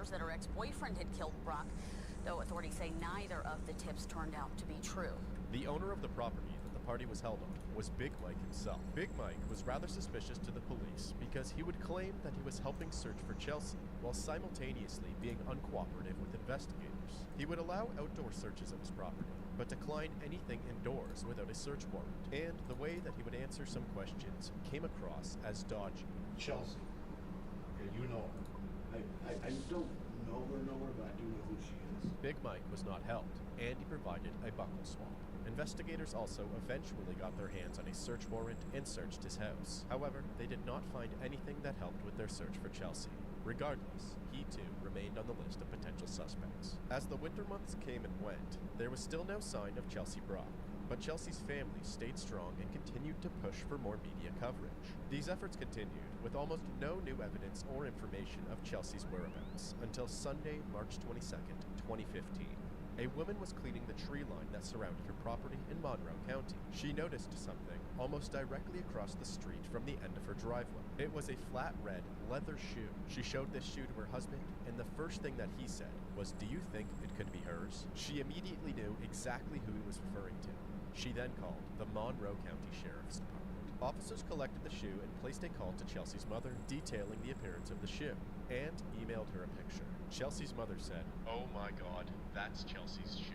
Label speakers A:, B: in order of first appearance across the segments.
A: rumors that her ex-boyfriend had killed Brock, though authorities say neither of the tips turned out to be true.
B: The owner of the property that the party was held on was Big Mike himself. Big Mike was rather suspicious to the police because he would claim that he was helping search for Chelsea while simultaneously being uncooperative with investigators. He would allow outdoor searches of his property, but decline anything indoors without a search warrant, and the way that he would answer some questions came across as dodgy.
C: Chelsea. Yeah, you know her. I don't know her, but I do know who she is.
B: Big Mike was not helped, and he provided a buckle swab. Investigators also eventually got their hands on a search warrant and searched his house. However, they did not find anything that helped with their search for Chelsea. Regardless, he too remained on the list of potential suspects. As the winter months came and went, there was still no sign of Chelsea Brock. But Chelsea's family stayed strong and continued to push for more media coverage. These efforts continued with almost no new evidence or information of Chelsea's whereabouts until Sunday, March 22nd, 2015. A woman was cleaning the tree line that surrounded her property in Monroe County. She noticed something almost directly across the street from the end of her driveway. It was a flat red leather shoe. She showed this shoe to her husband, and the first thing that he said was, "Do you think it could be hers?" She immediately knew exactly who he was referring to. She then called the Monroe County Sheriff's Department. Officers collected the shoe and placed a call to Chelsea's mother detailing the appearance of the shoe, and emailed her a picture. Chelsea's mother said, "Oh my God, that's Chelsea's shoe."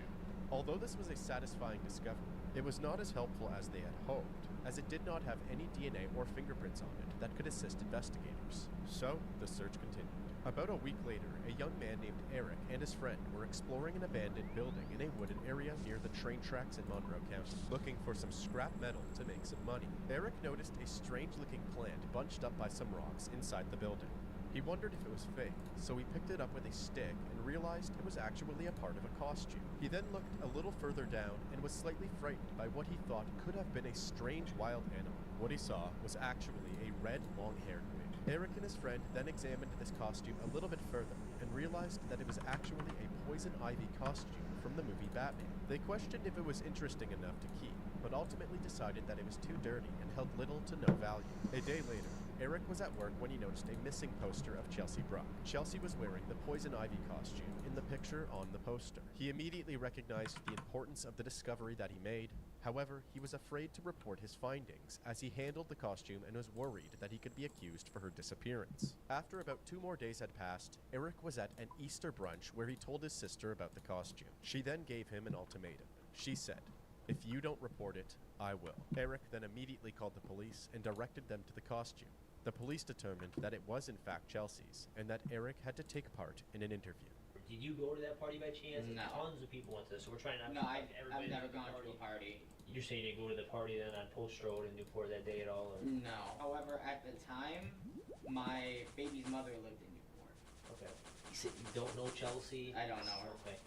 B: Although this was a satisfying discovery, it was not as helpful as they had hoped, as it did not have any DNA or fingerprints on it that could assist investigators. So, the search continued. About a week later, a young man named Eric and his friend were exploring an abandoned building in a wooded area near the train tracks in Monroe County, looking for some scrap metal to make some money. Eric noticed a strange-looking plant bunched up by some rocks inside the building. He wondered if it was fake, so he picked it up with a stick and realized it was actually a part of a costume. He then looked a little further down and was slightly frightened by what he thought could have been a strange wild animal. What he saw was actually a red, long-haired wig. Eric and his friend then examined this costume a little bit further and realized that it was actually a poison ivy costume from the movie Batman. They questioned if it was interesting enough to keep, but ultimately decided that it was too dirty and held little to no value. A day later, Eric was at work when he noticed a missing poster of Chelsea Brock. Chelsea was wearing the poison ivy costume in the picture on the poster. He immediately recognized the importance of the discovery that he made. However, he was afraid to report his findings as he handled the costume and was worried that he could be accused for her disappearance. After about 2 more days had passed, Eric was at an Easter brunch where he told his sister about the costume. She then gave him an ultimatum. She said, "If you don't report it, I will." Eric then immediately called the police and directed them to the costume. The police determined that it was in fact Chelsea's, and that Eric had to take part in an interview.
D: Did you go to that party by chance?
E: No.
D: Tons of people went to this, so we're trying not
E: No,
D: to
E: I've never gone to a party.
D: You're saying you didn't go to the party then on Post Road in Newport that day at all? Or?
E: No. However, at the time, my baby's mother lived in Newport.
D: Okay. You said you don't know Chelsea?
E: I don't know her.
D: Okay.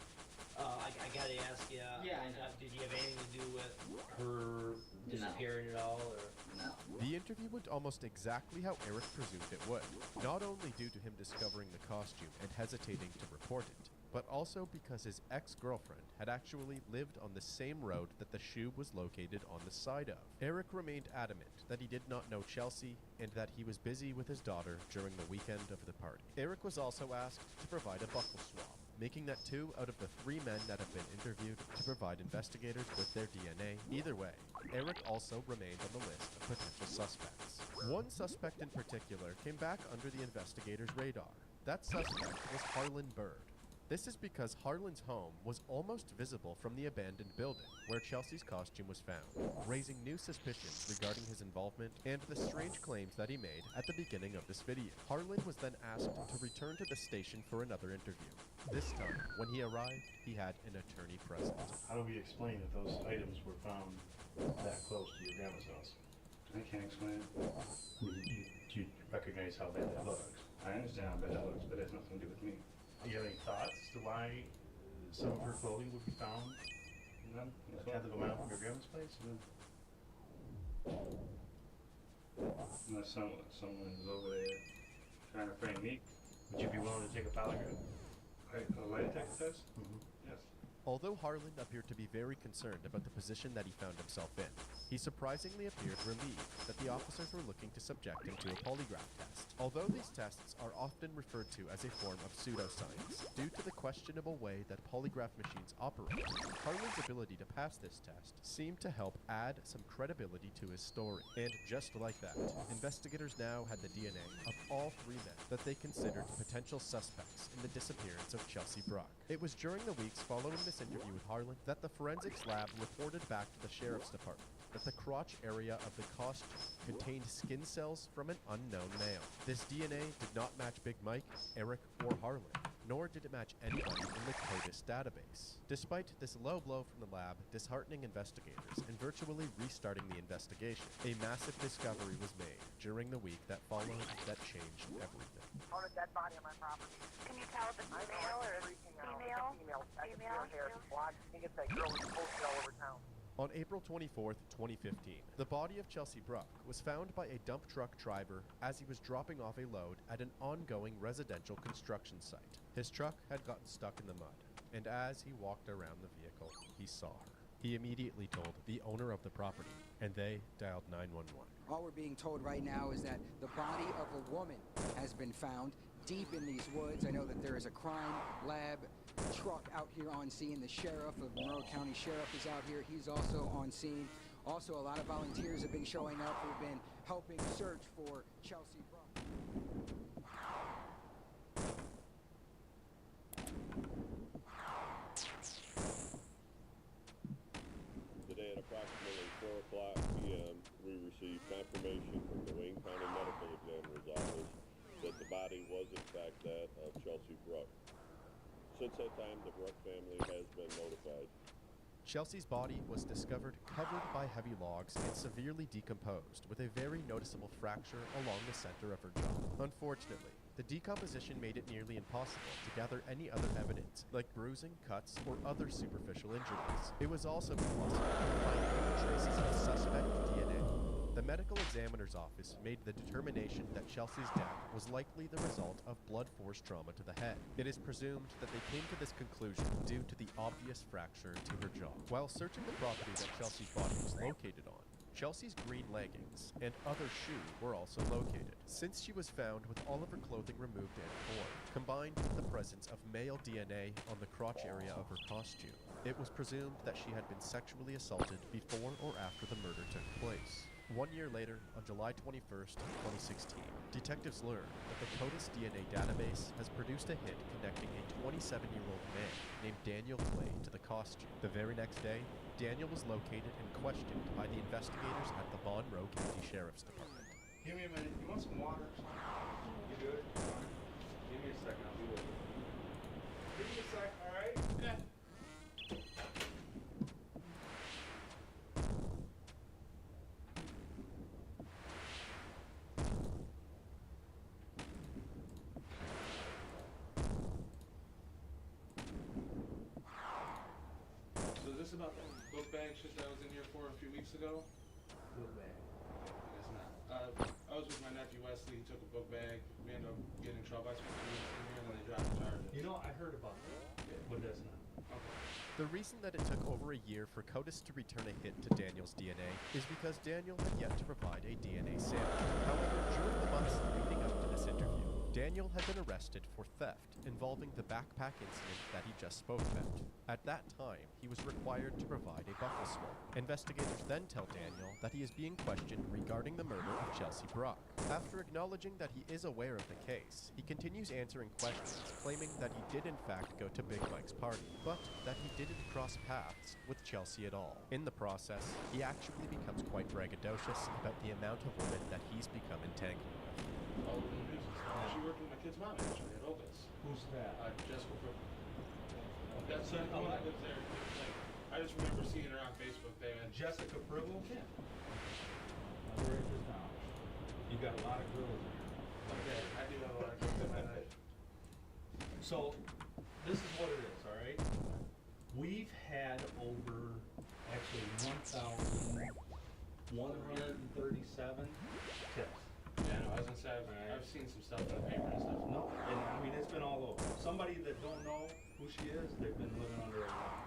D: I gotta ask you.
E: Yeah, I know.
D: Did you have anything to do with her disappearing at all, or?
E: No.
B: The interview went almost exactly how Eric presumed it would, not only due to him discovering the costume and hesitating to report it, but also because his ex-girlfriend had actually lived on the same road that the shoe was located on the side of. Eric remained adamant that he did not know Chelsea and that he was busy with his daughter during the weekend of the party. Eric was also asked to provide a buccal swab, making that 2 out of the 3 men that have been interviewed to provide investigators with their DNA. Either way, Eric also remained on the list of potential suspects. One suspect in particular came back under the investigators' radar. That suspect was Harlan Bird. This is because Harlan's home was almost visible from the abandoned building where Chelsea's costume was found, raising new suspicions regarding his involvement and the strange claims that he made at the beginning of this video. Harlan was then asked to return to the station for another interview. This time, when he arrived, he had an attorney present.
F: How do we explain that those items were found that close to your grandma's house?
G: I can't explain it.
F: Do you recognize how bad that looks?
G: I understand how bad that looks, but it has nothing to do with me.
F: Do you have any thoughts as to why some of her clothing would be found
G: None.
F: a tenth of a mile from your grandma's place?
G: Unless someone is over there trying to frame me.
F: Would you be willing to take a polygraph?
G: A lie detector test?
F: Mm-hmm.
G: Yes.
B: Although Harlan appeared to be very concerned about the position that he found himself in, he surprisingly appeared relieved that the officers were looking to subject him to a polygraph test. Although these tests are often referred to as a form of pseudoscience, due to the questionable way that polygraph machines operate, Harlan's ability to pass this test seemed to help add some credibility to his story. And just like that, investigators now had the DNA of all 3 men that they considered potential suspects in the disappearance of Chelsea Brock. It was during the weeks following this interview with Harlan that the forensics lab reported back to the sheriff's department that the crotch area of the costume contained skin cells from an unknown male. This DNA did not match Big Mike, Eric, or Harlan, nor did it match anybody in the CODIS database. Despite this low blow from the lab disheartening investigators and virtually restarting the investigation, a massive discovery was made during the week that followed that changed everything.
H: Found a dead body on my property.
I: Can you tell if it's male or female?
H: Female. I can see her hair. Well, I think it's that girl who's posted all over town.
B: On April 24th, 2015, the body of Chelsea Brock was found by a dump truck driver as he was dropping off a load at an ongoing residential construction site. His truck had gotten stuck in the mud, and as he walked around the vehicle, he saw her. He immediately told the owner of the property, and they dialed 911.
J: All we're being told right now is that the body of a woman has been found deep in these woods. I know that there is a crime lab truck out here on scene. The sheriff of Monroe County Sheriff is out here. He's also on scene. Also, a lot of volunteers have been showing up who've been helping search for Chelsea Brock.
K: Today at approximately 4 o'clock p.m., we received confirmation from the Wayne County Medical Examiner's Office that the body was in fact that of Chelsea Brock. Since that time, the Brock family has been notified.
B: Chelsea's body was discovered covered by heavy logs and severely decomposed, with a very noticeable fracture along the center of her jaw. Unfortunately, the decomposition made it nearly impossible to gather any other evidence, like bruising, cuts, or other superficial injuries. It was also impossible to find any traces of suspect DNA. The medical examiner's office made the determination that Chelsea's death was likely the result of blunt force trauma to the head. It is presumed that they came to this conclusion due to the obvious fracture to her jaw. While searching the property that Chelsea's body was located on, Chelsea's green leggings and other shoe were also located. Since she was found with all of her clothing removed and torn, combined with the presence of male DNA on the crotch area of her costume, it was presumed that she had been sexually assaulted before or after the murder took place. 1 year later, on July 21st, 2016, detectives learned that the CODIS DNA database has produced a hit connecting a 27-year-old man named Daniel Clay to the costume. The very next day, Daniel was located and questioned by the investigators at the Monroe County Sheriff's Department.
G: Give me a minute. You want some water? You good? Give me a second. I'll be with you. Give me a sec. All right? Yeah. So is this about the book bag shit that I was in here for a few weeks ago?
F: Book bag.
G: I guess not. I was with my nephew Wesley. He took a book bag. We ended up getting in trouble. I spent 2 weeks in here and then they dropped the charges.
F: You know, I heard about that, but that's not.
G: Okay.
B: The reason that it took over a year for CODIS to return a hit to Daniel's DNA is because Daniel had yet to provide a DNA sample. However, during the months leading up to this interview, Daniel had been arrested for theft involving the backpack incident that he just spoke about. At that time, he was required to provide a buckle swab. Investigators then tell Daniel that he is being questioned regarding the murder of Chelsea Brock. After acknowledging that he is aware of the case, he continues answering questions, claiming that he did in fact go to Big Mike's party, but that he didn't cross paths with Chelsea at all. In the process, he actually becomes quite braggadocious about the amount of women that he's become entangled with.
G: Oh, she worked with my kid's mom actually at Opus.
F: Who's that?
G: Jessica Crook. That's the one that lives there. Like, I just remember seeing her on Facebook there. And
F: Jessica Pribble?
G: Yeah.
F: I'll write this down. You got a lot of girls in here.
G: Okay, I do have a lot of girls in my life.
F: So, this is what it is, all right? We've had over, actually, 1,137 tips.
G: Yeah, no, I was gonna say, I've seen some stuff in the paper and stuff.
F: No, and I mean, it's been all over. Somebody that don't know who she is, they've been living under a rock.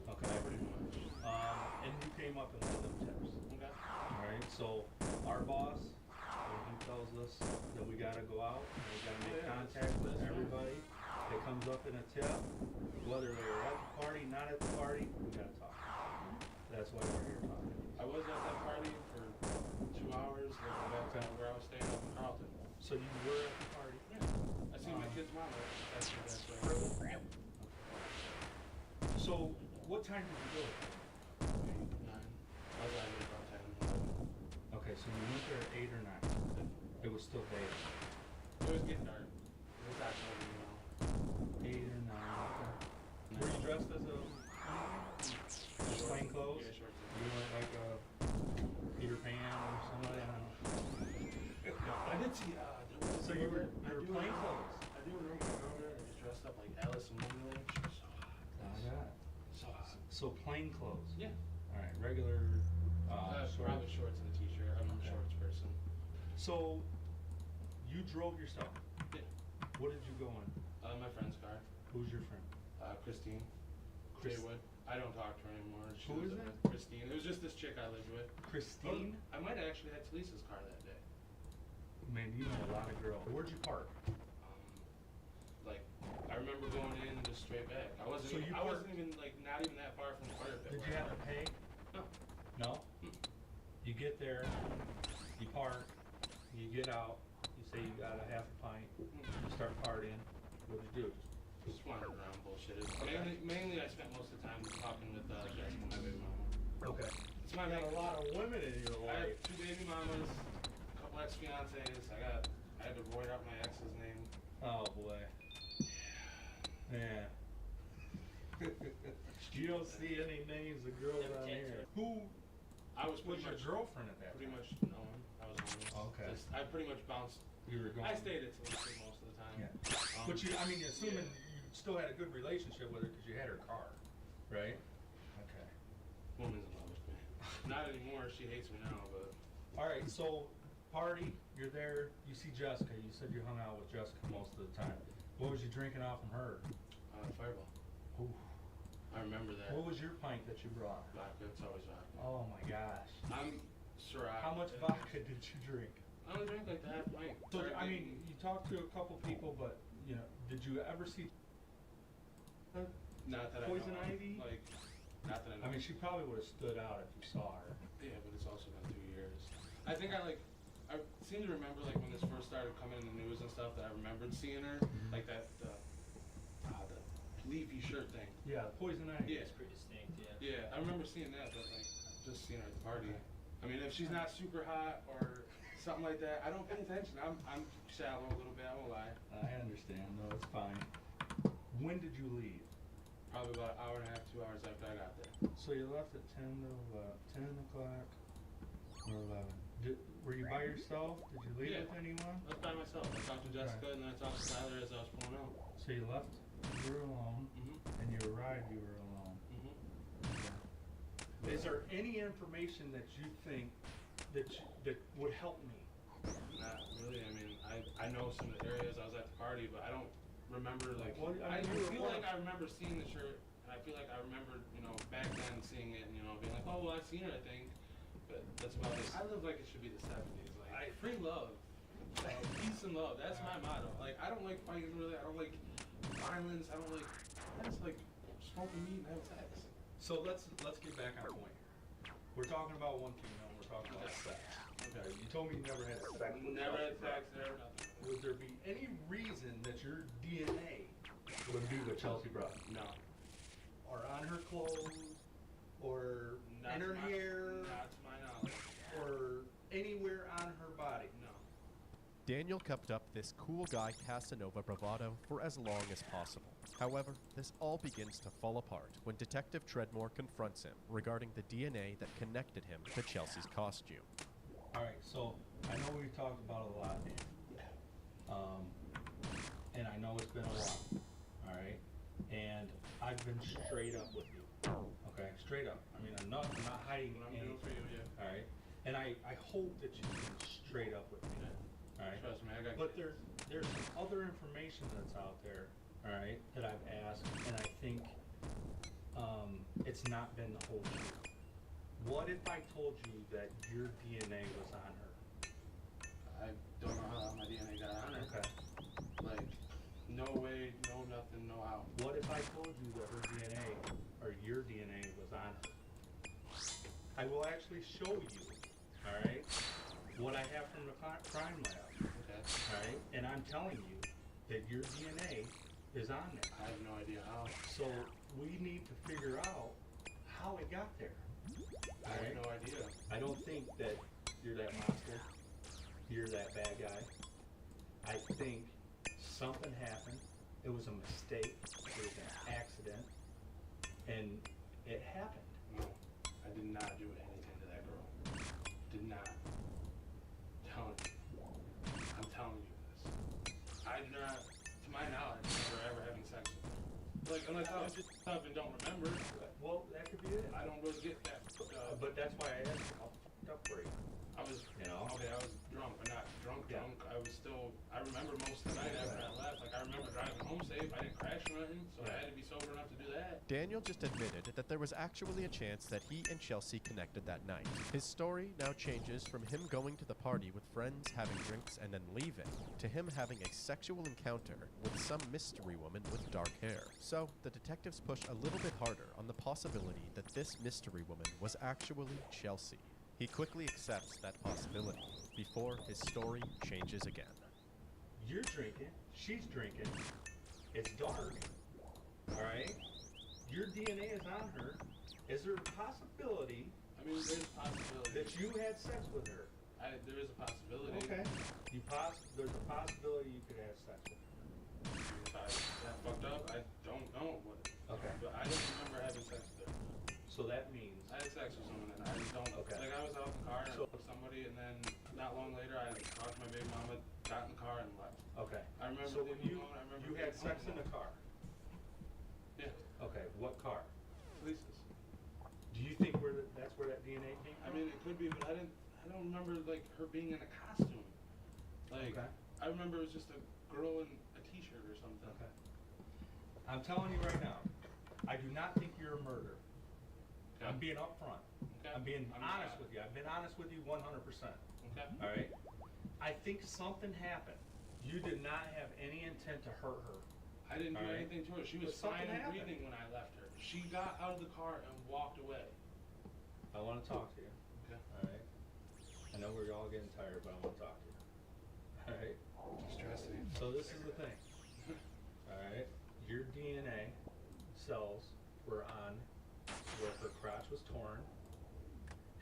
F: Okay.
G: Pretty much.
F: And you came up in one of them tips.
G: Okay.
F: Alright, so our boss, when he tells us that we gotta go out and we gotta make contact with everybody that comes up in a tip, whether they're at the party, not at the party, we gotta talk. That's why we're here talking.
G: I was at that party for 2 hours, looking back to where I was staying up in Carlton.
F: So you were at the party?
G: Yeah. I seen my kid's mama. That's right.
F: So what time did you go?
G: 8, 9. I was out there about 10, 11.
F: Okay, so you went there at 8 or 9. It was still day.
G: It was getting dark. It was actually,
F: 8 or 9. Okay. Were you dressed as a plain clothes?
G: Yeah, shorts.
F: You weren't like a Peter Pan or somebody? I don't know.
G: I did see, there was
F: So you were plain clothes?
G: I do remember a girl there that was dressed up like Alice in Wonderland. She was so hot. So hot.
F: So plain clothes?
G: Yeah.
F: Alright, regular
G: Probably shorts and a t-shirt. I'm a shorts person.
F: So you drove yourself?
G: Yeah.
F: What did you go in?
G: My friend's car.
F: Who's your friend?
G: Christine. Jaywood. I don't talk to her anymore. She
F: Who
G: was
F: is it?
G: Christine. It was just this chick I lived with.
F: Christine?
G: I might have actually had Talisa's car that day.
F: Man, you know a lot of girls. Where'd you park?
G: Like, I remember going in and just straight back. I wasn't
F: So
G: even,
F: you
G: I
F: parked-
G: wasn't even like not even that far from the fire pit.
F: Did you have to pay?
G: No.
F: No? You get there, you park, you get out, you say you got a half a pint, you start partying. What did you do?
G: Just wandered around bullshit. Mainly I spent most of the time talking with Jessica, my baby mama.
F: Okay.
G: It's my
F: You got a lot of women in your
G: I have
F: life.
G: 2 baby mamas, a couple ex-fiancés. I had to void out my ex's name.
F: Oh boy. Yeah. You don't see any names of girls on here. Who
G: I was
F: was
G: pretty
F: your
G: much
F: girlfriend at that
G: pretty
F: time?
G: much no one. I was homeless.
F: Okay.
G: I pretty much bounced.
F: You were going.
G: I stayed at Talisa most of the time.
F: Yeah. But you, I mean, assuming you still had a good relationship with her because you had her car, right? Okay.
G: Woman's in love with me. Not anymore. She hates me now, but.
F: All right. So, party. You're there. You see Jessica. You said you hung out with Jessica most of the time. What was you drinking off from her?
G: Fireball.
F: Ooh.
G: I remember that.
F: What was your pint that you brought?
G: Vodka. It's always vodka.
F: Oh my gosh.
G: I'm sure.
F: How much vodka did you drink?
G: I only drank like the half pint.
F: So, I mean, you talked to a couple people, but, you know, did you ever see
G: Not that
F: Poison
G: I know of.
F: Ivy?
G: Like, not that I know.
F: I mean, she probably would have stood out if you saw her.
G: Yeah, but it's also been 2 years. I think I seem to remember like when this first started coming in the news and stuff that I remembered seeing her, like that the leafy shirt thing.
F: Yeah, Poison Ivy.
G: Yeah.
D: It's pretty distinct, yeah.
G: Yeah, I remember seeing that, but like just seeing her at the party. I mean, if she's not super hot or something like that, I don't pay attention. I'm shallow a little bit. I won't lie.
F: I understand. No, it's fine. When did you leave?
G: Probably about an hour and a half, 2 hours after I got there.
F: So you left at 10 o'clock or 11. Were you by yourself? Did you leave
G: Yeah.
F: with anyone?
G: I was by myself. I talked to Jessica and then I talked to Tyler as I was pulling out.
F: So you left, you were alone, and you arrived, you were alone. Is there any information that you think that would help me?
G: Not really. I mean, I know some of the areas I was at the party, but I don't remember like.
F: Well,
G: I
F: you were
G: feel
F: one-
G: like I remember seeing the shirt, and I feel like I remember, back then seeing it, and being like, oh well, I've seen it, I think. But that's about it. I live like it should be the '70s, like free love, peace and love. That's my motto. Like I don't like fighting really. I don't like violence. I don't like. I just like smoking meat and having sex.
F: So let's get back on point here. We're talking about one female, we're talking about sex. Okay, you told me you never had sex.
G: Never had sex, never nothing.
F: Would there be any reason that your DNA would be with Chelsea Brown?
G: No.
F: Or on her clothes, or in her hair,
G: Not to my knowledge.
F: or anywhere on her body?
G: No.
B: Daniel kept up this cool guy Casanova bravado for as long as possible. However, this all begins to fall apart when Detective Treadmore confronts him regarding the DNA that connected him to Chelsea's costume.
F: Alright, so I know we've talked about it a lot, Dan. And I know it's been a while. Alright? And I've been straight up with you. Okay? Straight up. I mean, I'm not hiding
G: What I'm doing for you, yeah.
F: Alright? And I hope that you can straight up with me. Alright?
G: Trust me, I got.
F: But there's some other information that's out there, alright, that I've asked, and I think it's not been the whole truth. What if I told you that your DNA was on her?
G: I don't know how my DNA got on her.
F: Okay.
G: Like, no way, no nothing, no how.
F: What if I told you that her DNA, or your DNA, was on her? I will actually show you, all right, what I have from the crime lab.
G: Okay.
F: All right, and I'm telling you that your DNA is on there.
G: I have no idea how.
F: So we need to figure out how it got there.
G: I have no idea.
F: I don't think that you're that monster. You're that bad guy. I think something happened. It was a mistake. It was an accident. And it happened.
G: No, I did not do anything to that girl. Did not. I'm telling you this. I do not, to my knowledge, never ever having sex with her. Like, unless I was just up and don't remember.
F: Well, that could be it.
G: I don't really get that.
F: But that's why I asked you, how fucked up were you?
G: I was,
F: You know?
G: okay, I was drunk, but not drunk.
F: Yeah.
G: I was still, I remember most of the night after I left. Like, I remember driving home safe. I didn't crash or nothing, so I had to be sober enough to do that.
B: Daniel just admitted that there was actually a chance that he and Chelsea connected that night. His story now changes from him going to the party with friends, having drinks, and then leaving, to him having a sexual encounter with some mystery woman with dark hair. So, the detectives push a little bit harder on the possibility that this mystery woman was actually Chelsea. He quickly accepts that possibility before his story changes again.
F: You're drinking, she's drinking, it's dark, all right? Your DNA is on her. Is there a possibility
G: I mean, there's a possibility.
F: that you had sex with her?
G: There is a possibility.
F: Okay. There's a possibility you could have sex with her.
G: If I got fucked up, I don't know.
F: Okay.
G: But I don't remember having sex with her.
F: So that means,
G: I had sex with someone and I just don't.
F: Okay.
G: Like, I was out in the car and
F: So-
G: I was with somebody, and then not long later I talked to my baby mama, got in the car and left.
F: okay.
G: I remember
F: So when
G: leaving home, I remember
F: you had
G: getting
F: sex
G: home
F: in the car.
G: Yeah,
F: Okay, what car?
G: Lisa's.
F: Do you think that's where that DNA came
G: I
F: from?
G: mean, it could be, but I don't remember, like, her being in a costume. Like,
F: Okay.
G: I remember it was just a girl in a t-shirt or something.
F: Okay. I'm telling you right now, I do not think you're a murderer.
G: Okay.
F: I'm being upfront.
G: Okay.
F: I'm being
G: I'm
F: honest
G: not.
F: with you. I've been honest with you 100%.
G: Okay.
F: All right? I think something happened. You did not have any intent to hurt her.
G: I didn't do
F: All right.
G: anything to her. She was
F: But something
G: fine and
F: happened.
G: breathing when I left her. She got out of the car and walked away.
F: I want to talk to you.
G: Okay.
F: All right? I know we're all getting tired, but I want to talk to you. All right?
G: Stressing.
F: So this is the thing. All right? Your DNA cells were on where her crotch was torn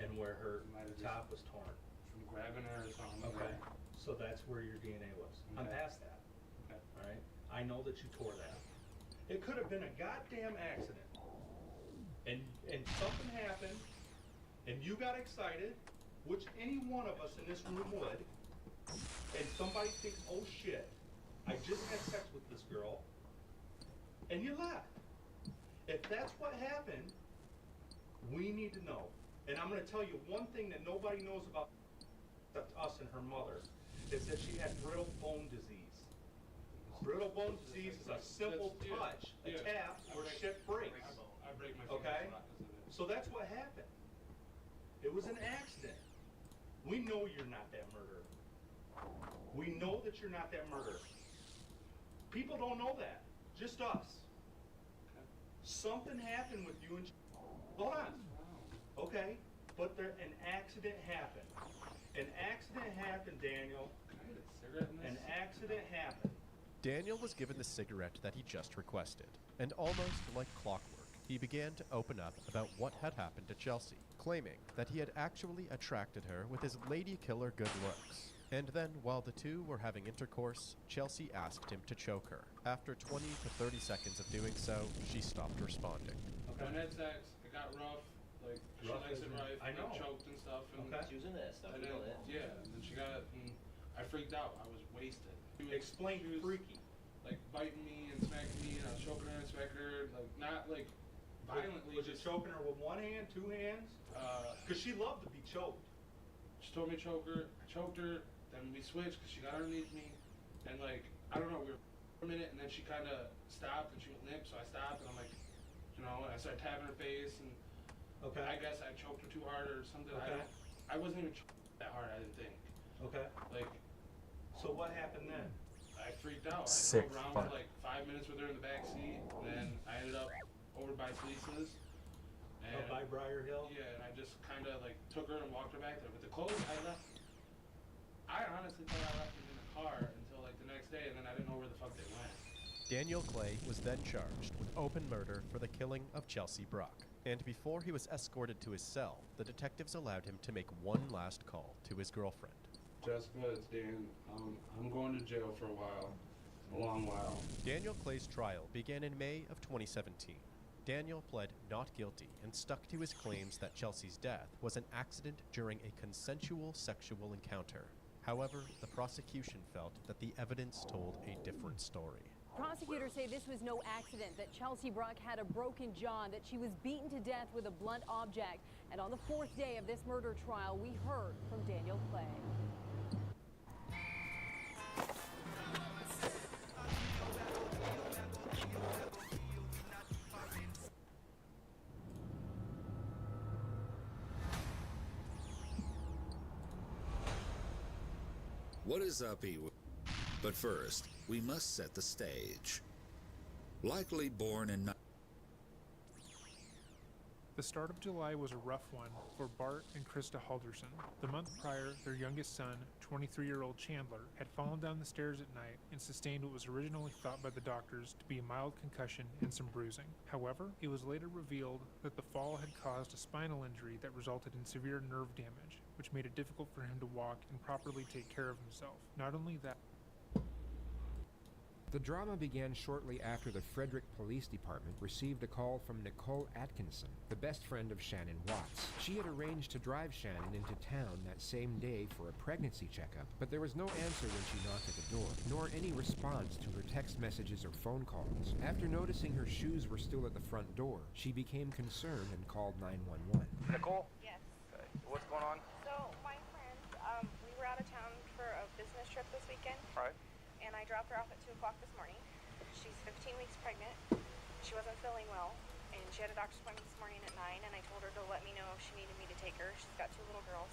F: and where her
G: Might have
F: top was torn.
G: From grabbing her or something.
F: Okay. So that's where your DNA was. I'm
G: Okay.
F: past that.
G: Okay.
F: All right? I know that you tore that. It could have been a goddamn accident. And something happened and you got excited, which any one of us in this room would, and somebody thinks, oh shit, I just had sex with this girl, and you left. If that's what happened, we need to know. And I'm going to tell you one thing that nobody knows about except us and her mother, is that she had brittle bone disease. Brittle bone disease is a simple touch, a tap, where shit breaks.
G: I break my fingers
F: Okay?
G: a lot 'cause of it.
F: So that's what happened. It was an accident. We know you're not that murderer. We know that you're not that murderer. People don't know that. Just us.
G: Okay.
F: Something happened with you and... Hold on. Okay? But an accident happened. An accident happened, Daniel.
G: Can I get a cigarette in this?
F: An accident happened.
B: Daniel was given the cigarette that he just requested, and almost like clockwork, he began to open up about what had happened to Chelsea, claiming that he had actually attracted her with his lady killer good looks. And then, while the two were having intercourse, Chelsea asked him to choke her. After 20 to 30 seconds of doing so, she stopped responding.
G: When I had sex, it got rough. Like, she
F: Rough
G: likes
F: as
G: it
F: in-
G: right.
F: I know.
G: Like, choked and stuff. And
F: Okay.
D: She was into that stuff,
G: and
D: you
G: then,
D: know that.
G: yeah, and then she got, and I freaked out. I was wasted. She was-
F: Explain
G: she was,
F: freaky.
G: like, biting me and smacking me, and I was choking her and smacking her, like, not, like, violently.
F: Was it choking her with one hand, two hands? Because she loved to be choked.
G: She told me to choke her. I choked her. Then we switched because she got underneath me. And, like, I don't know, we were for a minute, and then she kind of stopped, and she went limp, so I stopped, and I'm like, you know, and I started tapping her face, and
F: Okay.
G: I guess I choked her too hard or something.
F: Okay.
G: I wasn't even that hard, I didn't think.
F: Okay.
G: Like,
F: So what happened then?
G: I freaked out.
L: Sick
G: I drove around
L: fuck.
G: for like 5 minutes with her in the back seat, and then I ended up over by Felice's. And
F: Up by Briar Hill?
G: yeah, and I just kind of like took her and walked her back there. But the clothes I left, I honestly thought I left them in the car until like the next day, and then I didn't know where the fuck they went.
B: Daniel Clay was then charged with open murder for the killing of Chelsea Brock. And before he was escorted to his cell, the detectives allowed him to make one last call to his girlfriend.
G: Jessica, it's Dan. I'm going to jail for a long while.
B: Daniel Clay's trial began in May of 2017. Daniel pled not guilty and stuck to his claims that Chelsea's death was an accident during a consensual sexual encounter. However, the prosecution felt that the evidence told a different story.
M: Prosecutors say this was no accident, that Chelsea Brock had a broken jaw, that she was beaten to death with a blunt object. And on the fourth day of this murder trial, we heard from Daniel Clay.
N: What is up, Ewa? But first, we must set the stage. Likely born in...
O: The start of July was a rough one for Bart and Krista Halderson. The month prior, their youngest son, 23-year-old Chandler, had fallen down the stairs at night and sustained what was originally thought by the doctors to be a mild concussion and some bruising. However, it was later revealed that the fall had caused a spinal injury that resulted in severe nerve damage, which made it difficult for him to walk and properly take care of himself. Not only that,
L: The drama began shortly after the Frederick Police Department received a call from Nicole Atkinson, the best friend of Shannon Watts. She had arranged to drive Shannon into town that same day for a pregnancy checkup, but there was no answer when she knocked at the door, nor any response to her text messages or phone calls. After noticing her shoes were still at the front door, she became concerned and called 911.
H: Nicole?
I: Yes.
H: Okay. What's going on?
I: So, my friend, we were out of town for a business trip this weekend.
H: All right.
I: And I dropped her off at 2 o'clock this morning. She's 15 weeks pregnant. She wasn't feeling well, and she had a doctor's appointment this morning at 9, and I told her to let me know if she needed me to take her. She's got 2 little girls.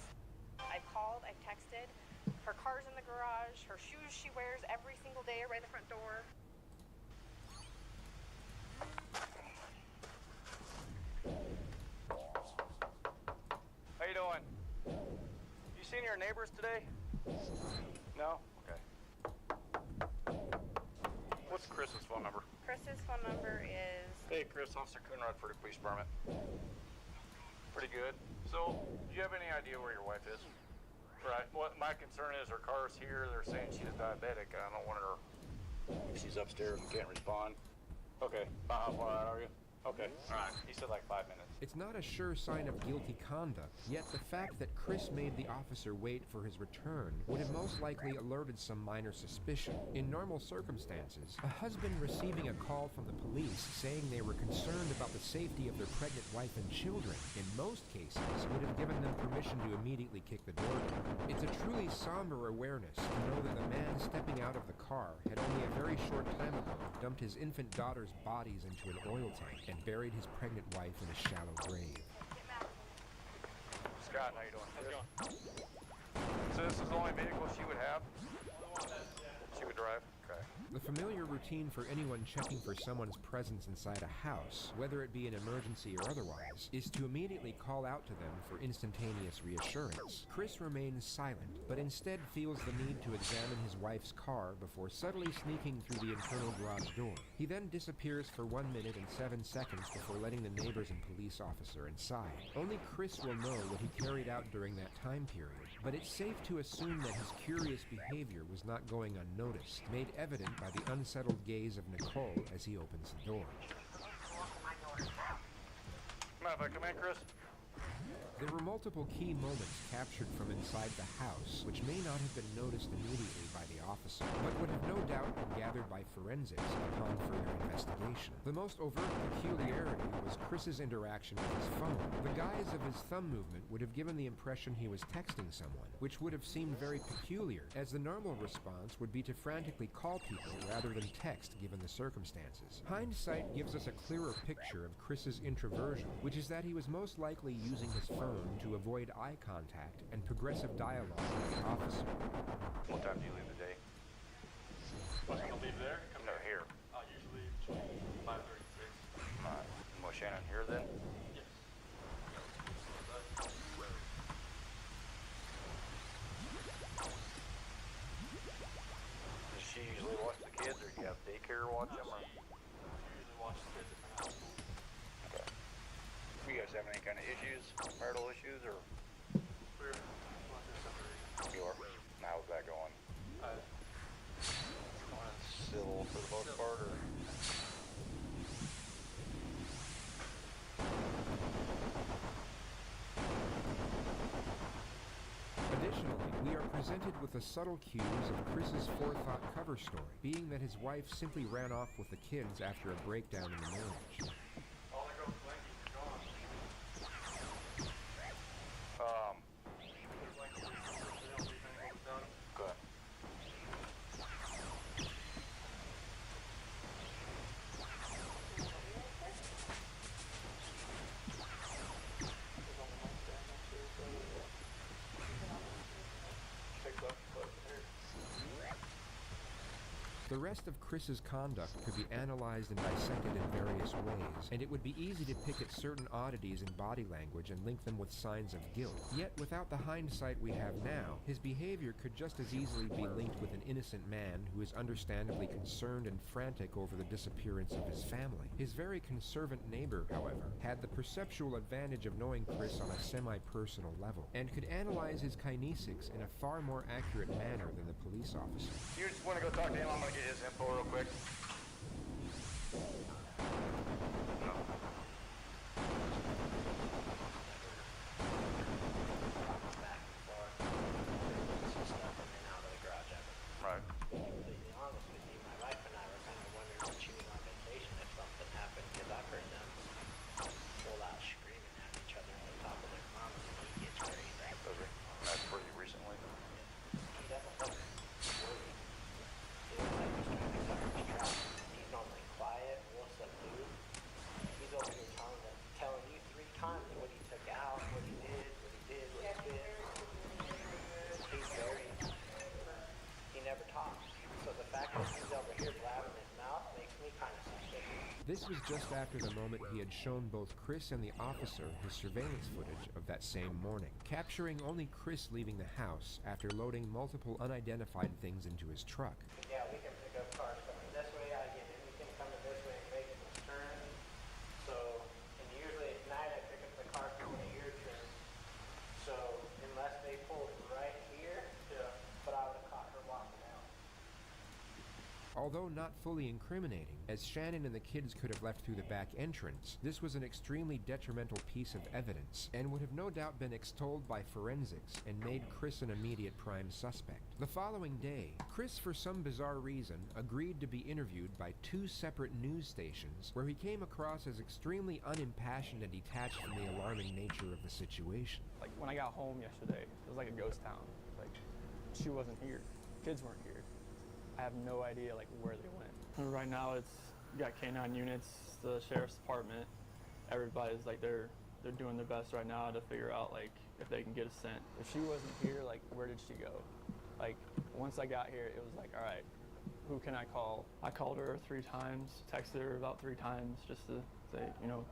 I: I've called, I've texted. Her car's in the garage. Her shoes she wears every single day are right in the front door.
H: How you doing? You seen your neighbors today? No? Okay. What's Chris's phone number?
I: Chris's phone number is...
H: Hey, Chris, Officer Coonrod for the police department. Pretty good. So, do you have any idea where your wife is? Right. What my concern is, her car's here. They're saying she's diabetic. I don't want her... If she's upstairs and can't respond. Okay. About how far out are you? Okay. All right. He said like 5 minutes.
L: It's not a sure sign of guilty conduct, yet the fact that Chris made the officer wait for his return would have most likely alerted some minor suspicion. In normal circumstances, a husband receiving a call from the police saying they were concerned about the safety of their pregnant wife and children, in most cases, would have given them permission to immediately kick the door down. It's a truly somber awareness to know that the man stepping out of the car had only a very short time ago dumped his infant daughter's bodies into an oil tank and buried his pregnant wife in a shallow grave.
H: Scott, how you doing? Good. So this is the only vehicle she would have? She would drive? Okay.
L: The familiar routine for anyone checking for someone's presence inside a house, whether it be an emergency or otherwise, is to immediately call out to them for instantaneous reassurance. Chris remains silent, but instead feels the need to examine his wife's car before subtly sneaking through the internal garage door. He then disappears for 1 minute and 7 seconds before letting the neighbors and police officer inside. Only Chris will know what he carried out during that time period, but it's safe to assume that his curious behavior was not going unnoticed, made evident by the unsettled gaze of Nicole as he opens the door.
H: Mind if I come in, Chris?
L: There were multiple key moments captured from inside the house, which may not have been noticed immediately by the officer, but would have no doubt been gathered by forensics upon further investigation. location. The most overt peculiarity was Chris's interaction with his phone. The guise of his thumb movement would have given the impression he was texting someone, which would have seemed very peculiar, as the normal response would be to frantically call people rather than text given the circumstances. Hindsight gives us a clearer picture of Chris's introversion, which is that he was most likely using his phone to avoid eye contact and progressive dialogue with the officer.
H: What time do you leave the day?
P: What's gonna leave there?
H: No, here.
P: Usually between 5:30 and 6.
H: Was Shannon here then?
P: Yes.
H: Does she usually watch the kids, or do you have daycare watch them? Or?
P: She usually watches kids at the house.
H: Okay. Do you guys have any kind of issues, marital issues, or?
P: We're going through separation.
H: You are? How's that going? Civil for the most part, or?
L: Additionally, we are presented with the subtle cues of Chris's forethought cover story, being that his wife simply ran off with the kids after a breakdown in the marriage.
P: All the girls blankies are gone.
H: Good.
L: The rest of Chris's conduct could be analyzed and dissected in various ways, and it would be easy to pick at certain oddities in body language and link them with signs of guilt. Yet, without the hindsight we have now, his behavior could just as easily be linked with an innocent man who is understandably concerned and frantic over the disappearance of his family. His very conservant neighbor, however, had the perceptual advantage of knowing Chris on a semi-personal level, and could analyze his kinesics in a far more accurate manner than the police officer.
H: You just want to go talk to him? I'm going to get his info real quick. Right.
Q: To be honest with you, my wife and I were kind of wondering when she was on vacation if something happened, because I've heard them full out screaming at each other on top of their mom, and he gets crazy.
H: That's pretty recently.
Q: He doesn't look worried. He looks like he's trying to cover his tracks. He's normally quiet, real subdued. He's over here telling you 3 times what he took out, what he did, what he did, what he did. He's very... He never talks. So the fact that he's over here blabbing his mouth makes me kind of suspicious.
L: This was just after the moment he had shown both Chris and the officer his surveillance footage of that same morning, capturing only Chris leaving the house after loading multiple unidentified things into his truck.
Q: Yeah, we can pick up cars coming this way, I get in, we can come in this way and make a turn. So, and usually at night I pick up the car coming to your turn. So, unless they pulled right here, but I would have caught her walking out.
L: Although not fully incriminating, as Shannon and the kids could have left through the back entrance, this was an extremely detrimental piece of evidence, and would have no doubt been extolled by forensics and made Chris an immediate prime suspect. The following day, Chris, for some bizarre reason, agreed to be interviewed by 2 separate news stations, where he came across as extremely unimpassioned and detached from the alarming nature of the situation.
R: Like, when I got home yesterday, it was like a ghost town. Like, she wasn't here. Kids weren't here. I have no idea like where they went. And right now it's you got K9 units, the sheriff's department. Everybody's like they're doing their best right now to figure out like if they can get a scent. If she wasn't here, like where did she go? Like once I got here, it was like, all right, who can I call? I called her 3 times, texted her about 3 times just to say, you know,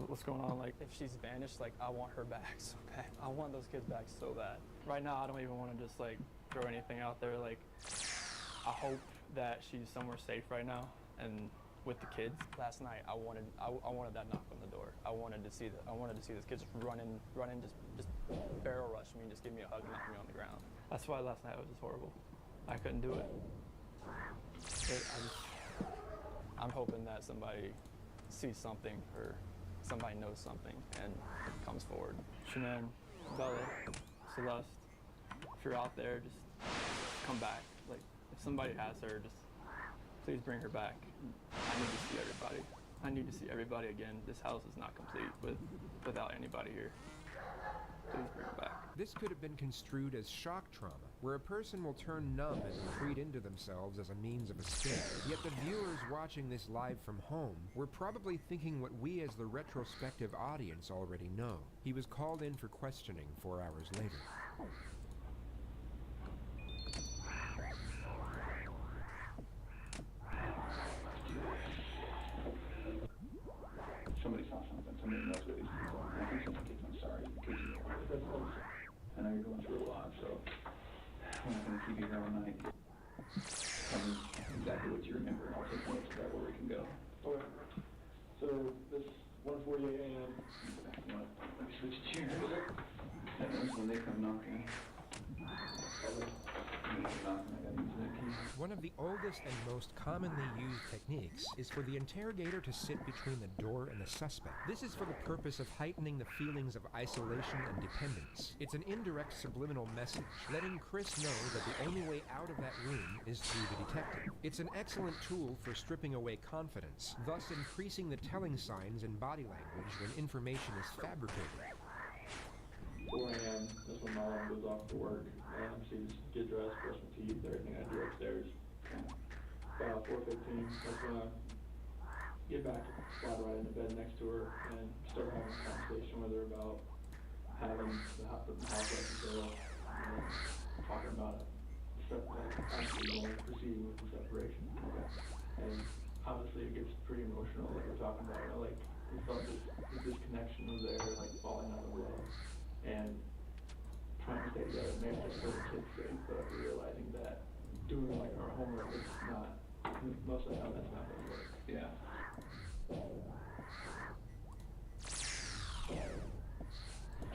R: what's going on? Like if she's vanished, like I want her back so bad. I want those kids back so bad. Right now I don't even want to just like throw anything out there. Like I hope that she's somewhere safe right now and with the kids. Last night I wanted that knock on the door. I wanted to see those kids run in, just barrel rush me and just give me a hug and knock me on the ground. That's why last night was just horrible. I couldn't do it. I'm hoping that somebody sees something or somebody knows something and comes forward. Shanann, Bella, Celeste, if you're out there, just come back. Like, if somebody has her, just Please bring her back. I need to see everybody. I need to see everybody again. This house is not complete without anybody here. Please bring her back.
L: This could have been construed as shock trauma, where a person will turn numb and retreat into themselves as a means of escape. Yet the viewers watching this live from home were probably thinking what we as the retrospective audience already know. He was called in for questioning 4 hours later.
S: Somebody saw something. Somebody knows where these people are. I think someone kids. I'm sorry. I know you're going through a lot, so I'm not going to keep you here all night. Tell me exactly what you remember, and I'll take notes about where we can go.
T: Okay. So this 1:48 a.m.
S: Let me switch chairs. That means when they come knocking.
L: One of the oldest and most commonly used techniques is for the interrogator to sit between the door and the suspect. This is for the purpose of heightening the feelings of isolation and dependence. It's an indirect subliminal message, letting Chris know that the only way out of that room is through the detective. It's an excellent tool for stripping away confidence, thus increasing the telling signs and body language when information is fabricated.
T: 4 a.m. That's when my alarm goes off for work. She's get dressed, brush my teeth, everything I do upstairs. About 4:15, that's when I get back, slide right into bed next to her, and start having a conversation with her about having the house like a girl, and talking about actually proceeding with the separation. And obviously it gets pretty emotional, like we're talking about, like we felt this connection was there, like falling out of love. And trying to stay together, maybe just for the kids' sake, but realizing that doing like our homework is not, most of the time that's not going to work.
S: Yeah.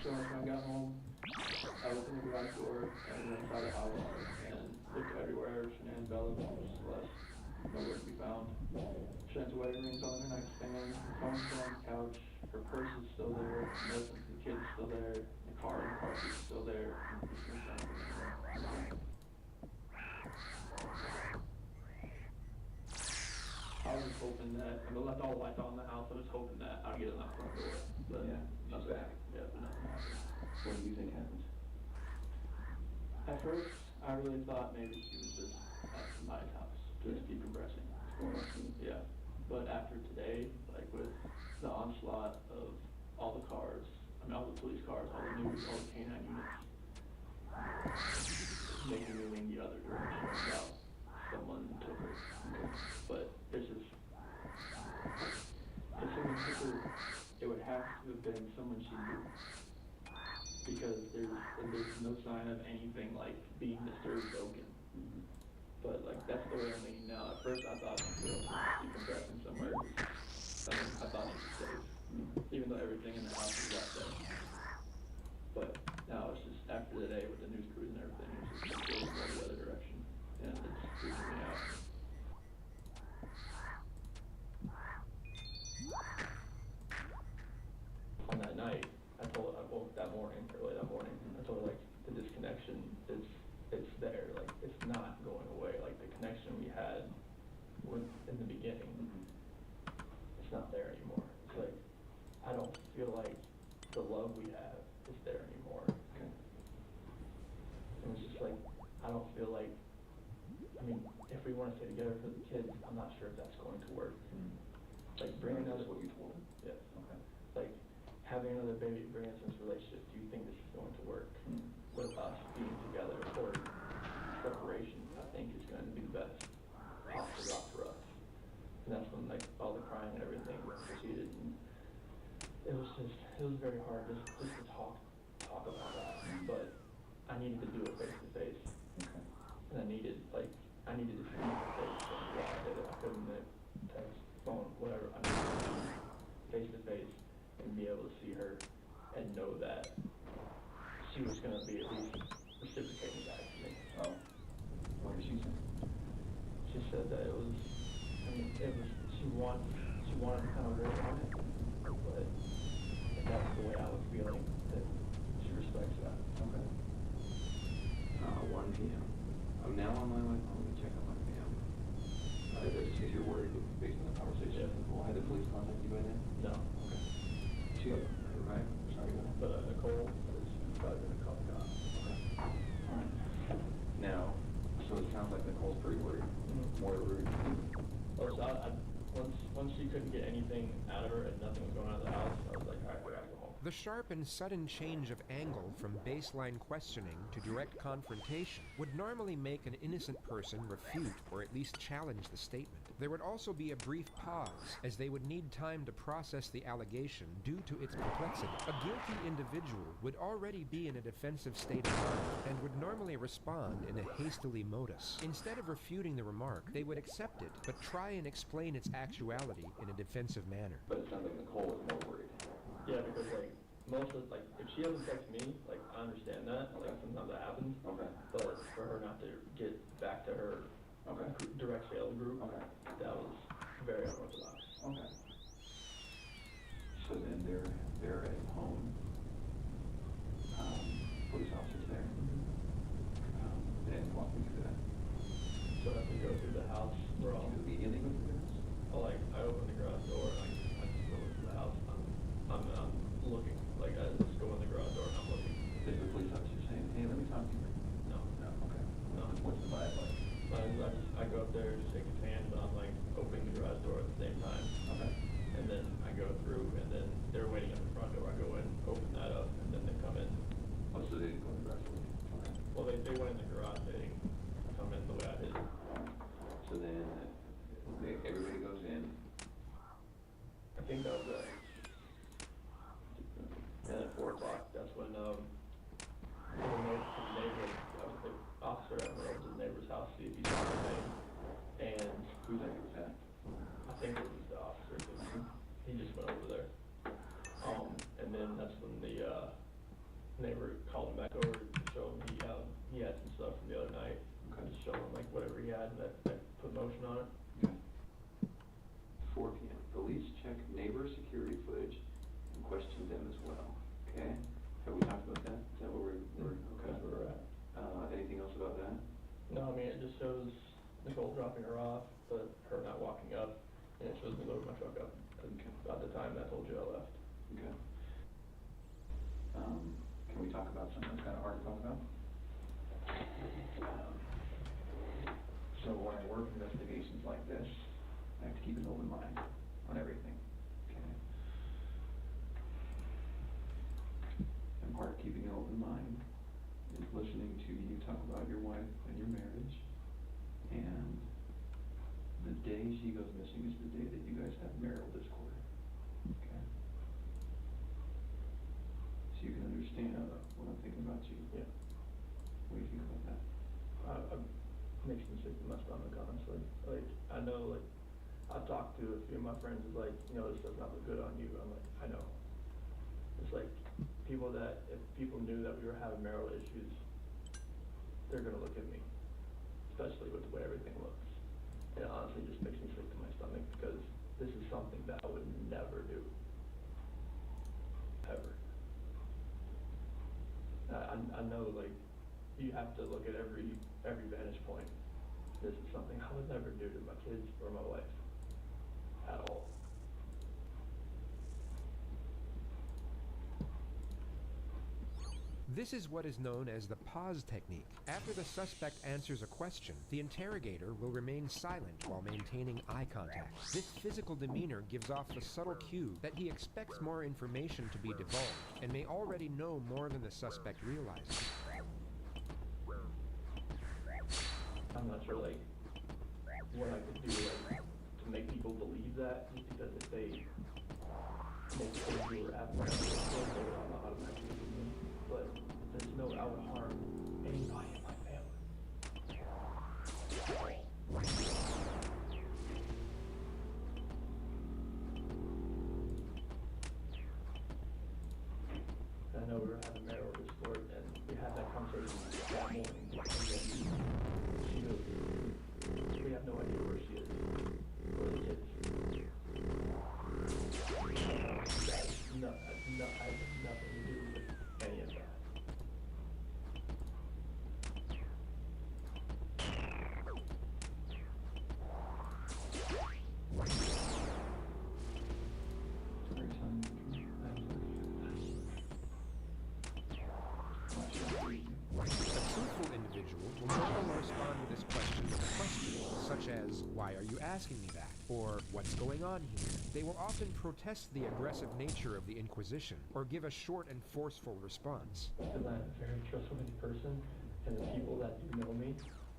T: So when I got home, I opened the garage door and went inside the house and looked everywhere. Shanann's Bella was left, nowhere to be found. Shanann's wedding ring's on her nightstand, her phone's still on the couch, her purse is still there, the kid's still there, the car and the car seat's still there. I was just hoping that, I left all the lights on in the house, I was hoping that I'd get a knock on the door. But
S: yeah,
T: nothing back. Yeah, but nothing happened.
S: What do you think happened?
T: At first, I really thought maybe she was just at somebody's house, just decompressing. Yeah. But after today, like with the onslaught of all the cars, all the police cars, all the news, all the canine units, making me lean the other direction about someone took her. But there's just, if someone took her, it would have to have been someone she knew. Because there's no sign of anything like being disturbed, broken. But like that's the way I'm leaning now. At first I thought she was decompressing somewhere. I thought she was safe. Even though everything in the house was left there. But now it's just after the day with the news crews and everything, it's just going the other direction. And it's freaking me out. On that night, I woke that morning, early that morning, I told her like the disconnection is there, like it's not going away. Like the connection we had in the beginning, it's not there anymore. It's like I don't feel like the love we have is there anymore. And it's just like I don't feel like, I mean, if we want to stay together for the kids, I'm not sure if that's going to work. Like bringing another,
S: what you told him?
T: Yeah.
S: Okay.
T: Like having another baby, bringing us into this relationship, do you think this is going to work? With us being together or separation, I think is going to be the best possible route for us. And that's when like all the crying and everything proceeded. And it was very hard just to talk about that. But I needed to do it face to face.
S: Okay.
T: And I needed to see her face. And yeah, I did it. I couldn't text, phone, whatever. I needed to be face to face and be able to see her and know that she was going to be at least reciprocating back to me.
S: Oh. What did she say?
T: She said that she wanted to kind of riff on it, but that's the way I was feeling, that she respects that.
S: Okay. 1 p.m. I'm now on my way home to check on my family.
R: once she couldn't get anything out of her and nothing was going on in the house, I was like, all right, we gotta go home.
L: The sharp and sudden change of angle from baseline questioning to direct confrontation would normally make an innocent person refute or at least challenge the statement. There would also be a brief pause, as they would need time to process the allegation due to its complexity. A guilty individual would already be in a defensive state of mind and would normally respond in a hastily modus. Instead of refuting the remark, they would accept it, but try and explain its actuality in a defensive manner.
S: But it sounds like Nicole was more worried.
R: Yeah, because like most of like if she doesn't text me, like I understand that. Like sometimes that happens.
S: Okay.
R: But for her not to get back to her direct sales group, that was very unorthodox.
S: Okay. So then they're at home. Police officers there. And walk me through that.
R: So I have to go through the house. We're all
S: immediately go through the house.
R: Oh, like I open the garage door and I just go into the house. I'm looking. Like I just go in the garage door and I'm looking.
S: Is the police officer saying, "Hey, let me talk to you"?
R: No.
S: No. Okay.
R: No.
S: What's the vibe like?
R: I go up there, shake his hand, but I'm like opening the garage door at the same time.
S: Okay.
R: And then I go through, and then they're waiting at the front door. I go in, open that up, and then they come in.
S: Oh, so they didn't go in the garage door? Okay.
R: Well, they went in the garage. They didn't come in the way I did.
S: So then everybody goes in.
R: I think that was it. And at 4 o'clock, that's when the officer went over to the neighbor's house to see if he saw anything. And
S: whose name was that?
R: I think it was the officer. He just went over there. And then that's when the neighbor called him back over to show him he had some stuff from the other night.
S: Okay.
R: To show him like whatever he had and that put motion on it.
S: Okay. 4 p.m. Police check neighbor security footage and question them as well. Okay. Have we talked about that? Is that what we're okay?
R: That's where we're at.
S: Anything else about that?
R: No, I mean it just shows Nicole dropping her off, but her not walking up, and it shows me loading my truck up.
S: Okay.
R: About the time that I told you I left.
S: Okay. Can we talk about something that's kind of hard to talk about? So when I work investigations like this, I have to keep an open mind on everything. Okay. And part of keeping an open mind is listening to you talk about your wife and your marriage. And the day she goes missing is the day that you guys have marital discord. Okay. So you can understand what I'm thinking about you.
R: Yeah.
S: What do you think about that?
R: Makes me sick to my stomach, honestly. Like, I know, like, I've talked to a few of my friends who's like, you know, this does not look good on you. I'm like, I know. It's like, if people knew that we were having marital issues, they're gonna look at me. Especially with the way everything looks. And it honestly just makes me sick to my stomach because this is something that I would never do. Ever. I know, like, you have to look at every vantage point. This is something I would never do to my kids or my wife. At all.
L: This is what is known as the pause technique. After the suspect answers a question, the interrogator will remain silent while maintaining eye contact. This physical demeanor gives off the subtle cue that he expects more information to be divulged and may already know more than the suspect realizes.
R: I'm not sure, like, what I could do, like, to make people believe that, just because if they make people who are abnormal, they will automatically believe me. But there's no, I would harm anybody in my family. I know we were having marital discord, and we had that conversation that morning. She goes, we have no idea where she is, or the kids. I have nothing to do with any of that.
L: Individual will no longer respond to this question with a question, such as, "Why are you asking me that?" or what's going on here. They will often protest the aggressive nature of the Inquisition, or give a short and forceful response.
T: Because I'm a very trustworthy person, and the people that do know me,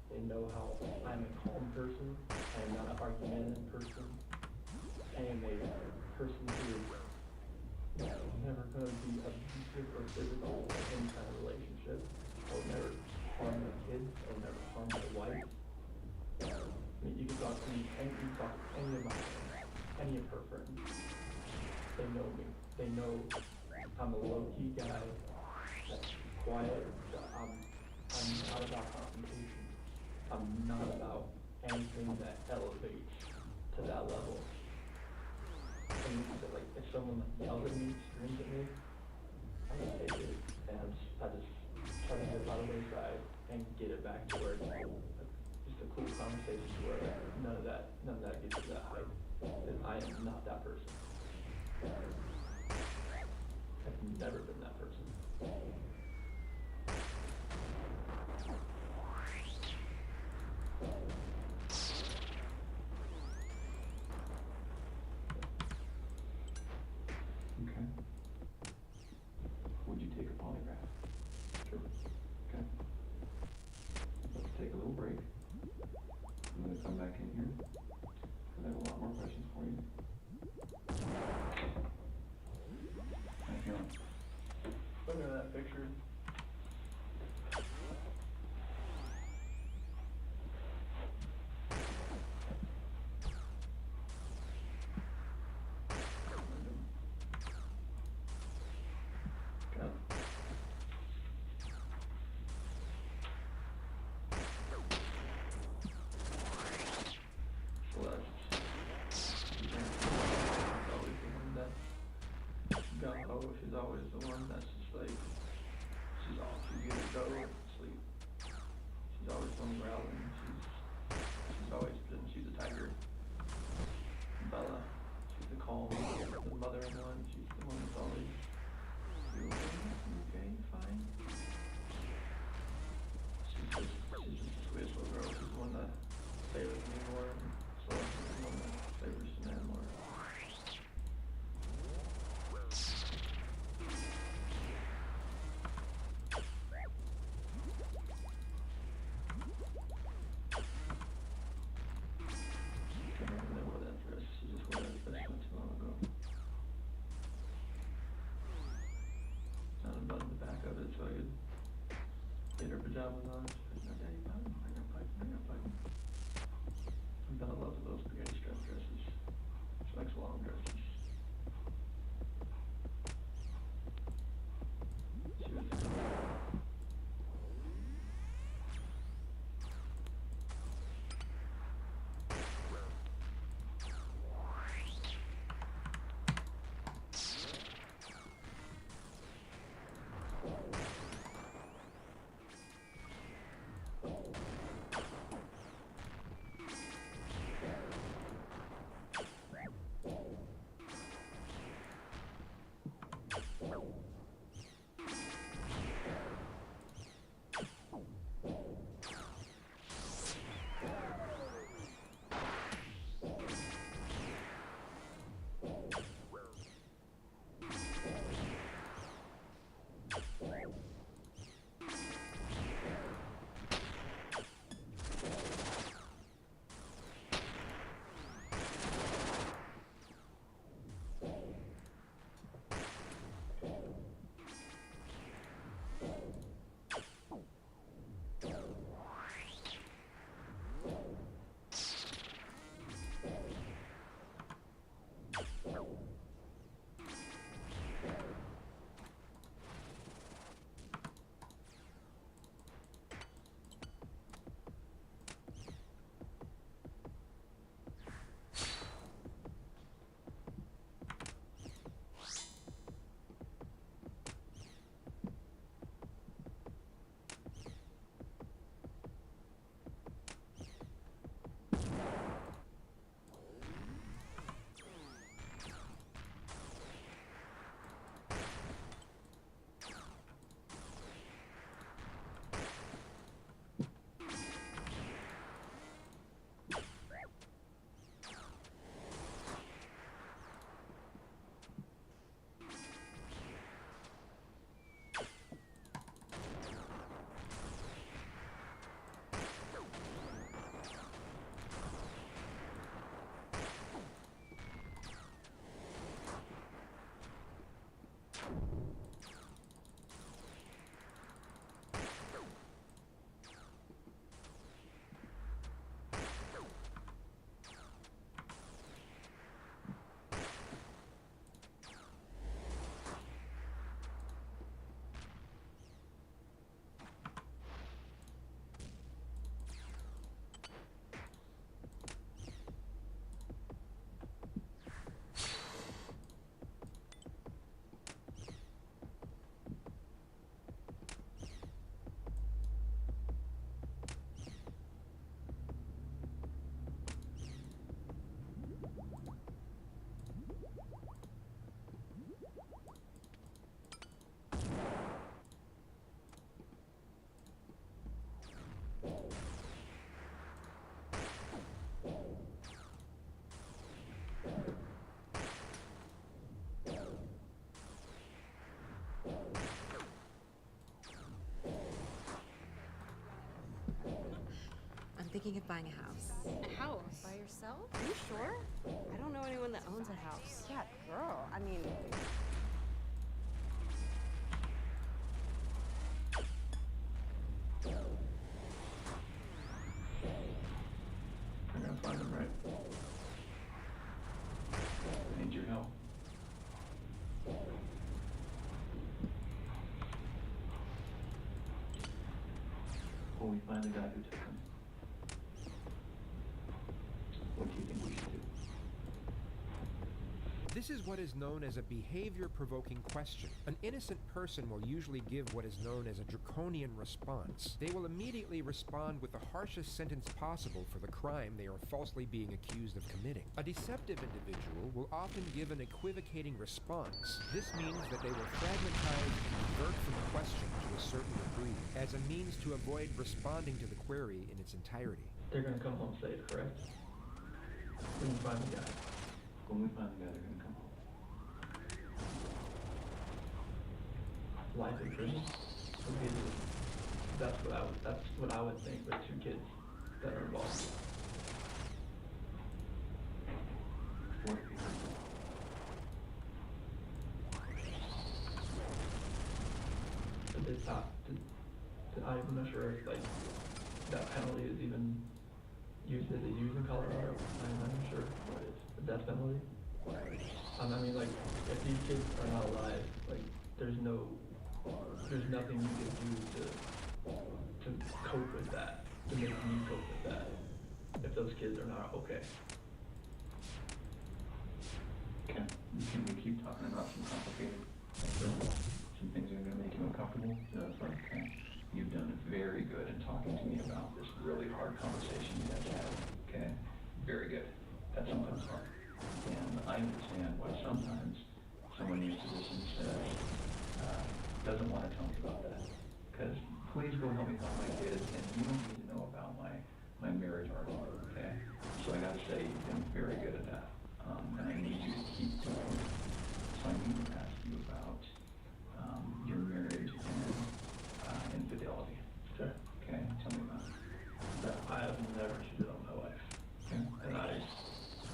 T: they know how I'm a calm person. I'm not an argumentative person. I am a person who is never going to be abusive or physical in any kind of relationship. I would never harm my kids. I would never harm my wife. I mean, you can talk to me, and you can talk to any of my friends, any of her friends. They know me. They know I'm a low-key guy that's quiet. I'm not about confrontation. I'm not about anything that elevates to that level. And like, if someone yells at me, screams at me, I can take it, and I just try to get out of their side and get it back to where it's just a cool conversation to where none of that gets to that height. And I am not that person. I've never been that person.
S: Okay. Would you take a polygraph? Sure. Okay. Let's take a little break. I'm going to come back in here because I have a lot more questions for you. How you feeling?
T: Looking at that picture,
U: thinking of buying a house.
V: A house?
U: By yourself?
V: Are you sure?
U: I don't know anyone that owns a house.
V: Yeah, girl. I mean,
S: I'm gonna find them, right? I need your help. Will we find the guy who took them? What do you think we should do?
L: This is what is known as a behavior-provoking question. An innocent person will usually give what is known as a draconian response. They will immediately respond with the harshest sentence possible for the crime they are falsely being accused of committing. A deceptive individual will often give an equivocating response. This means that they will fragmentize and divert from the question to a certain degree, as a means to avoid responding to the query in its entirety.
T: They're gonna come home safe, correct? When you find the guy.
S: When we find the guy, they're gonna come home.
T: Life in prison would be that's what I would think with 2 kids that are involved.
S: What if he hurt them?
T: But they thought I'm not sure if like that penalty is even used. Is it used in Colorado? I'm not sure what it is. The death penalty. I mean, like, if these kids are not alive, like, there's nothing you can do to cope with that, to make me cope with that, if those kids are not okay.
S: Okay, can we keep talking about some complicated stuff? Some things that are gonna make you uncomfortable? Yeah, that's right. Okay. You've done very good in talking to me about this really hard conversation you guys had. Okay, very good. That's sometimes hard. And I understand why sometimes someone in your position says, doesn't want to tell me about that. Because please go help me find my kids, and you don't need to know about my marriage argument, okay? So I gotta say, you've been very good at that. And I need you to keep doing it. So I need to ask you about your marriage and infidelity.
T: Sure.
S: Okay, tell me about it.
T: I have never cheated on my wife.
S: Okay.
T: And I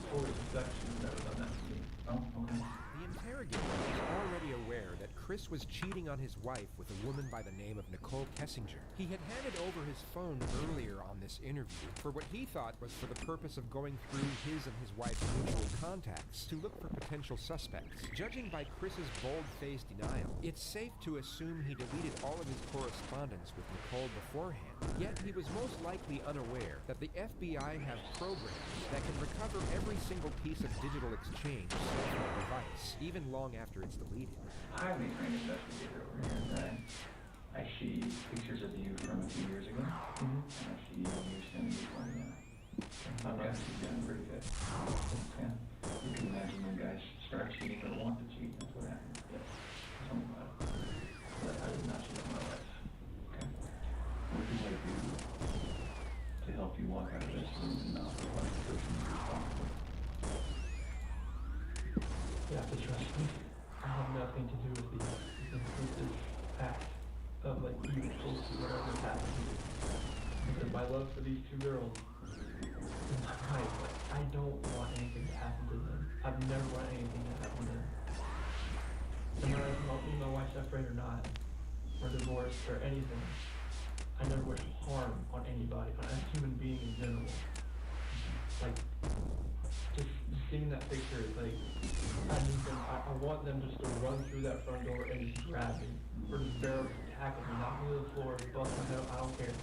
T: fully suspect she's never done that to me.
S: Oh, okay.
L: The interrogator was already aware that Chris was cheating on his wife with a woman by the name of Nicole Kessinger. He had handed over his phone earlier on this interview for what he thought was for the purpose of going through his and his wife's mutual contacts to look for potential suspects. Judging by Chris's bold-faced denial, it's safe to assume he deleted all of his correspondence with Nicole beforehand. Yet he was most likely unaware that the FBI have programs that can recover every single piece of digital exchange sent from a device, even long after it's deleted.
S: Highly trained investigator over here, right? I see pictures of you from a few years ago, and I see you standing before me now. I'm not doing pretty good. Yeah. You can imagine when guys start cheating or want to cheat, that's what happens. Yeah. Tell me about it. But I did not cheat on my wife. Okay. What can I do to help you walk out of this room and not feel like the person who's responsible?
T: You have to trust me. I have nothing to do with this act of like being close to whatever happened to you. Because my love for these 2 girls is not right. Like, I don't want anything to happen to them. I've never wanted anything to happen to them. No matter if my wife's separated or not, or divorced or anything, I never wish harm on anybody, on a human being in general. Like, just seeing that picture is like, I want them just to run through that front door and just grab me, or just barrel tackle me, knock me to the floor, bust my head up, I don't care.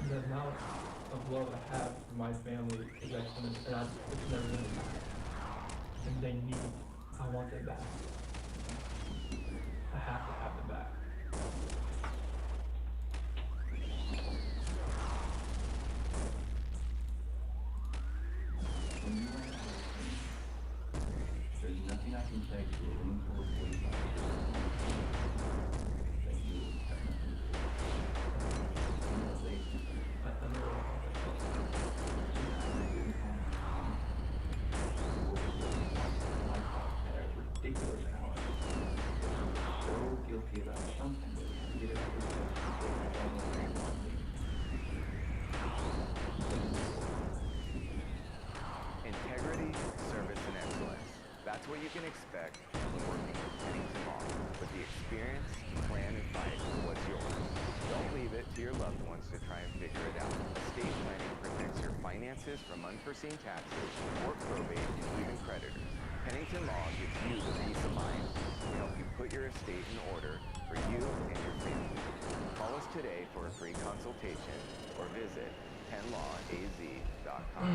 T: The amount of love I have for my family is excellent, and it's never gonna be. And they need, I want them back. I have to have them back.
S: There's nothing I can say to a room full of 45 that you have nothing to do. As ridiculous how I'm so guilty about something that we can get it out of this place before I don't know what I want to do.
A: That's what you can expect when working with Pennington Law. With the experience, plan, and fight for what's yours. Don't leave it to your loved ones to try and figure it out. Estate planning protects your finances from unforeseen taxes, court probate, and even creditors. Pennington Law gives you the peace of mind to help you put your estate in order for you and your family. Call us today for a free consultation or visit penlawaz.com.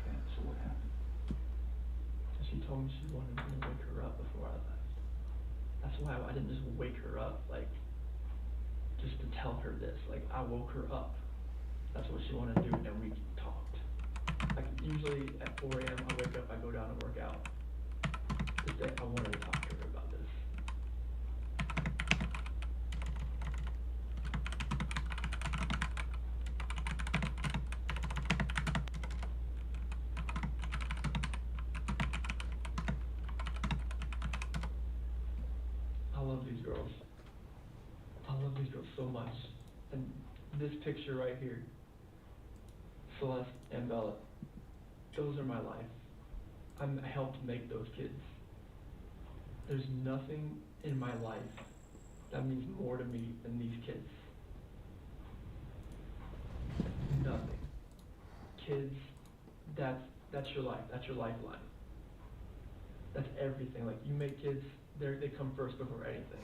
S: Okay, so what happened? She told me she wanted me to wake her up before I left. That's why I didn't just wake her up, like, just to tell her this. Like, I woke her up. That's what she wanted to do, and we talked. Like, usually at 4 a.m. I wake up, I go down and work out. This day, I wanted to talk to her about this. I love these girls. I love these girls so much. And this picture right here, Celeste and Bella, those are my life. I helped make those kids. There's nothing in my life that means more to me than these kids. Nothing. Kids, that's your life. That's your lifeline. That's everything. Like, you make kids, they come first before anything.